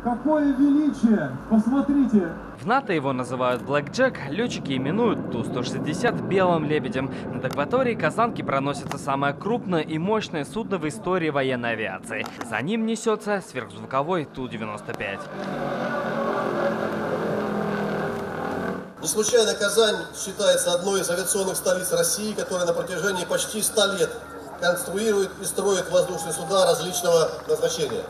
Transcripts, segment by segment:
Какое величие! Посмотрите! В НАТО его называют Black Jack, летчики именуют Ту-160 белым лебедем. Над акваторией Казанки проносится самое крупное и мощное судно в истории военной авиации. За ним несется сверхзвуковой Ту-95. Не случайно Казань считается одной из авиационных столиц России, которая на протяжении почти 100 лет конструирует и строит воздушные суда различного назначения.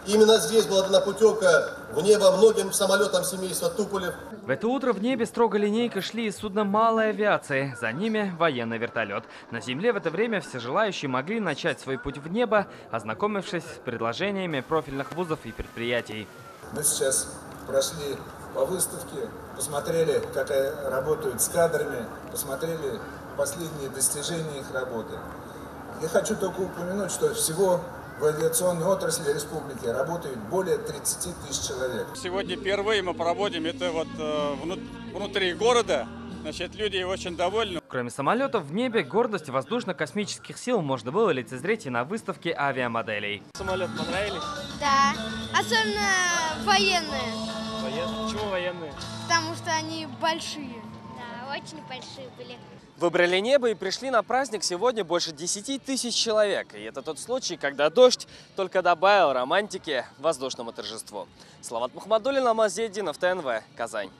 Именно здесь была дана путевка в небо многим самолетам семейства Туполев. В это утро в небе строго линейкой шли из судна малой авиации. За ними военный вертолет. На земле в это время все желающие могли начать свой путь в небо, ознакомившись с предложениями профильных вузов и предприятий. Мы сейчас прошли по выставке, посмотрели, как работают с кадрами, посмотрели последние достижения их работы. Я хочу только упомянуть, что всего в авиационной отрасли республики работает более 30 тысяч человек. Сегодня впервые мы проводим это внутри города. Значит, люди очень довольны. Кроме самолетов, в небе гордость воздушно-космических сил можно было лицезреть и на выставке авиамоделей. Самолет понравились? Да, особенно военные. Военные? Почему военные? Потому что они большие. Да, очень большие были. Выбрали небо и пришли на праздник сегодня больше 10 тысяч человек. И это тот случай, когда дождь только добавил романтики воздушному торжеству. Салават Мухаммадуллин, Алмаз Зейдинов, ТНВ, Казань.